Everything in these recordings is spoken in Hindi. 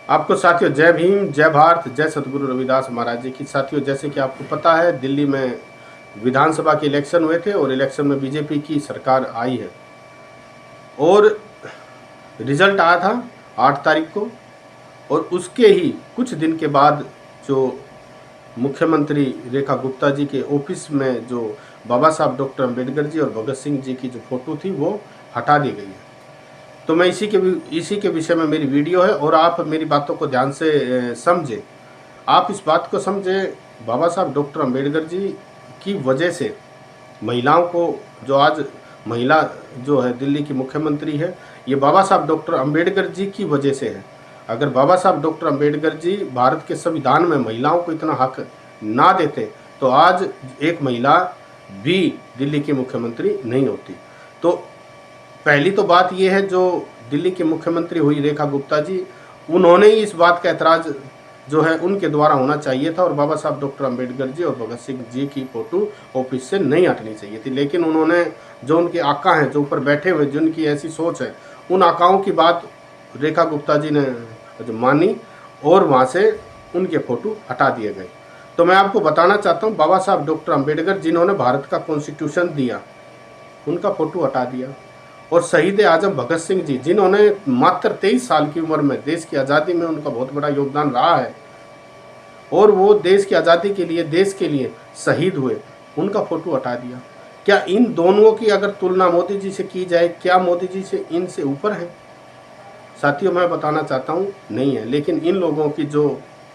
आपको साथियों जय भीम, जय भारत, जय सतगुरु रविदास महाराज जी की। साथियों जैसे कि आपको पता है, दिल्ली में विधानसभा के इलेक्शन हुए थे और इलेक्शन में बीजेपी की सरकार आई है और रिजल्ट आया था 8 तारीख को। और उसके ही कुछ दिन के बाद जो मुख्यमंत्री रेखा गुप्ता जी के ऑफिस में जो बाबा साहब डॉक्टर अम्बेडकर जी और भगत सिंह जी की जो फोटो थी वो हटा दी गई है। तो मैं इसी के विषय में मेरी वीडियो है और आप मेरी बातों को ध्यान से समझें। आप इस बात को समझें, बाबा साहब डॉक्टर अम्बेडकर जी की वजह से महिलाओं को, जो आज महिला जो है दिल्ली की मुख्यमंत्री है, ये बाबा साहब डॉक्टर अम्बेडकर जी की वजह से है। अगर बाबा साहब डॉक्टर अम्बेडकर जी भारत के संविधान में महिलाओं को इतना हक ना देते तो आज एक महिला भी दिल्ली की मुख्यमंत्री नहीं होती। तो पहली तो बात यह है, जो दिल्ली की मुख्यमंत्री हुई रेखा गुप्ता जी, उन्होंने ही इस बात का ऐतराज़ जो है उनके द्वारा होना चाहिए था और बाबा साहब डॉक्टर अम्बेडकर जी और भगत सिंह जी की फ़ोटो ऑफिस से नहीं हटनी चाहिए थी। लेकिन उन्होंने, जो उनके आका हैं, जो ऊपर बैठे हुए, जिनकी ऐसी सोच है, उन आकाओं की बात रेखा गुप्ता जी ने जो मानी और वहाँ से उनके फ़ोटो हटा दिए गए। तो मैं आपको बताना चाहता हूँ, बाबा साहब डॉक्टर अम्बेडकर जिन्होंने भारत का कॉन्स्टिट्यूशन दिया, उनका फ़ोटो हटा दिया। और शहीद आजम भगत सिंह जी, जिन्होंने मात्र 23 साल की उम्र में देश की आज़ादी में उनका बहुत बड़ा योगदान रहा है और वो देश की आज़ादी के लिए, देश के लिए शहीद हुए, उनका फ़ोटो हटा दिया। क्या इन दोनों की अगर तुलना मोदी जी से की जाए, क्या मोदी जी से इनसे ऊपर है? साथियों मैं बताना चाहता हूँ नहीं है। लेकिन इन लोगों की जो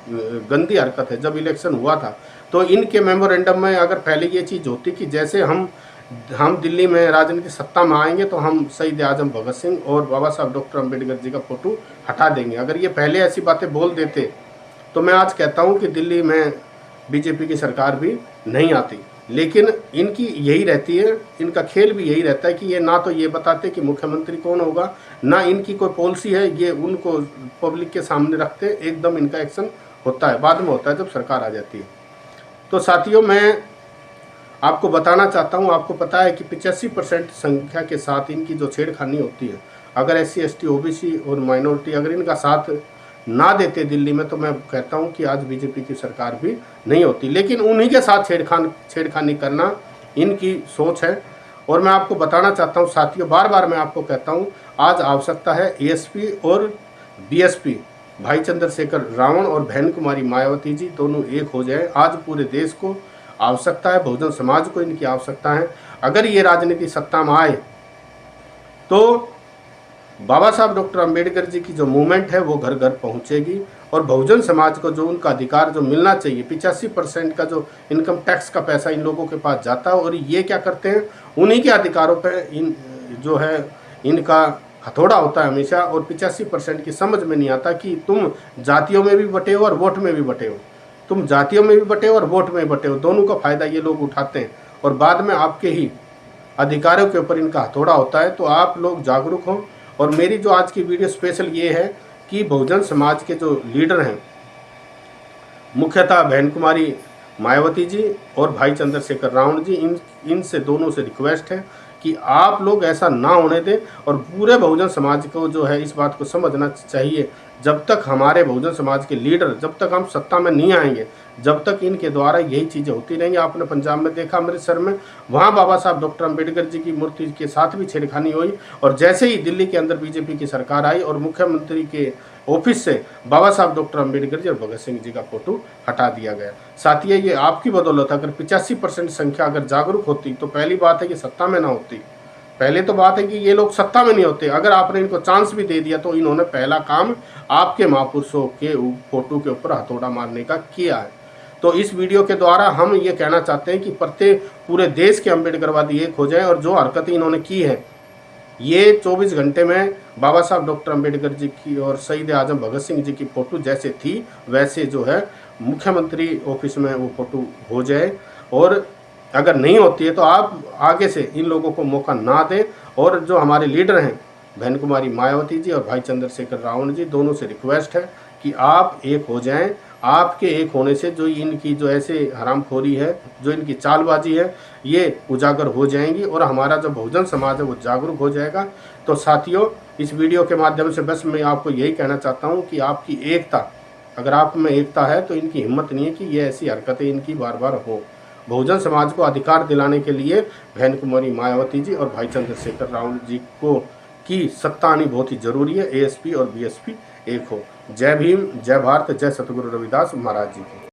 गंदी हरकत है, जब इलेक्शन हुआ था तो इनके मेमोरेंडम में अगर पहले ये चीज़ होती कि जैसे हम दिल्ली में राजनीतिक सत्ता में आएंगे तो हम शहीद आजम भगत सिंह और बाबा साहब डॉक्टर अम्बेडकर जी का फ़ोटो हटा देंगे, अगर ये पहले ऐसी बातें बोल देते तो मैं आज कहता हूँ कि दिल्ली में बीजेपी की सरकार भी नहीं आती। लेकिन इनकी यही रहती है, इनका खेल भी यही रहता है कि ये ना तो ये बताते कि मुख्यमंत्री कौन होगा, ना इनकी कोई पॉलिसी है, ये उनको पब्लिक के सामने रखते। एकदम इनका एक्शन होता है, बाद में होता है जब सरकार आ जाती है। तो साथियों मैं आपको बताना चाहता हूँ, आपको पता है कि 85% संख्या के साथ इनकी जो छेड़खानी होती है, अगर SC ST OBC और माइनॉरिटी अगर इनका साथ ना देते दिल्ली में, तो मैं कहता हूं कि आज बीजेपी की सरकार भी नहीं होती। लेकिन उन्हीं के साथ छेड़खानी करना इनकी सोच है। और मैं आपको बताना चाहता हूं साथियों, बार बार मैं आपको कहता हूं, आज आवश्यकता है ASP और BSP भाई चंद्रशेखर रावण और बहन कुमारी मायावती जी दोनों एक हो जाए। आज पूरे देश को आवश्यकता है, बहुजन समाज को इनकी आवश्यकता है। अगर ये राजनीति सत्ता में आए तो बाबा साहब डॉक्टर अम्बेडकर जी की जो मूवमेंट है वो घर घर पहुंचेगी और बहुजन समाज को जो उनका अधिकार जो मिलना चाहिए, 85% का जो इनकम टैक्स का पैसा इन लोगों के पास जाता है और ये क्या करते हैं, उन्हीं के अधिकारों पे इन जो है इनका हथौड़ा होता है हमेशा। और 85% की समझ में नहीं आता कि तुम जातियों में भी बटे हो और वोट में भी बटे हो, तुम जातियों में भी बटे हो और वोट में भी बटे हो, दोनों का फायदा ये लोग उठाते हैं और बाद में आपके ही अधिकारों के ऊपर इनका हथौड़ा होता है। तो आप लोग जागरूक हों। और मेरी जो आज की वीडियो स्पेशल ये है कि बहुजन समाज के जो लीडर हैं, मुख्यतः बहन कुमारी मायावती जी और भाई चंद्रशेखर रावण जी, इनसे दोनों से रिक्वेस्ट है कि आप लोग ऐसा ना होने दें। और पूरे बहुजन समाज को जो है इस बात को समझना चाहिए, जब तक हमारे बहुजन समाज के लीडर, जब तक हम सत्ता में नहीं आएंगे, जब तक इनके द्वारा यही चीज़ें होती रहेंगी। आपने पंजाब में देखा, अमृतसर में, वहाँ बाबा साहब डॉक्टर अम्बेडकर जी की मूर्ति के साथ भी छेड़खानी हुई और जैसे ही दिल्ली के अंदर बीजेपी की सरकार आई और मुख्यमंत्री के ऑफिस से बाबा साहब डॉक्टर अम्बेडकर जी और भगत सिंह जी का फोटो हटा दिया गया। साथियों ये आपकी बदौलत, अगर 85% संख्या अगर जागरूक होती तो पहली बात है कि सत्ता में ना होती। पहले तो बात है कि ये लोग सत्ता में नहीं होते। अगर आपने इनको चांस भी दे दिया तो इन्होंने पहला काम आपके महापुरुषों के फोटो के ऊपर हथौड़ा मारने का किया है। तो इस वीडियो के द्वारा हम ये कहना चाहते हैं कि प्रत्येक पूरे देश के अम्बेडकरवादी एक हो जाए और जो हरकतें इन्होंने की है, ये 24 घंटे में बाबा साहब डॉक्टर अम्बेडकर जी की और शहीद आजम भगत सिंह जी की फ़ोटो जैसे थी वैसे जो है मुख्यमंत्री ऑफिस में वो फ़ोटो हो जाए। और अगर नहीं होती है तो आप आगे से इन लोगों को मौका ना दें। और जो हमारे लीडर हैं बहन कुमारी मायावती जी और भाई चंद्रशेखर रावण जी दोनों से रिक्वेस्ट है कि आप एक हो जाएं। आपके एक होने से जो इनकी जो ऐसे हरामखोरी है, जो इनकी चालबाजी है, ये उजागर हो जाएंगी और हमारा जो बहुजन समाज है वो जागरूक हो जाएगा। तो साथियों, इस वीडियो के माध्यम से बस मैं आपको यही कहना चाहता हूँ कि आपकी एकता, अगर आप में एकता है तो इनकी हिम्मत नहीं है कि ये ऐसी हरकतें इनकी बार बार हो। बहुजन समाज को अधिकार दिलाने के लिए बहन कुमारी मायावती जी और भाई चंद्रशेखर रावण जी को की सत्ता आनी बहुत ही जरूरी है। एएसपी और बीएसपी एक हो। जय भीम, जय भारत, जय सतगुरु रविदास महाराज जी की।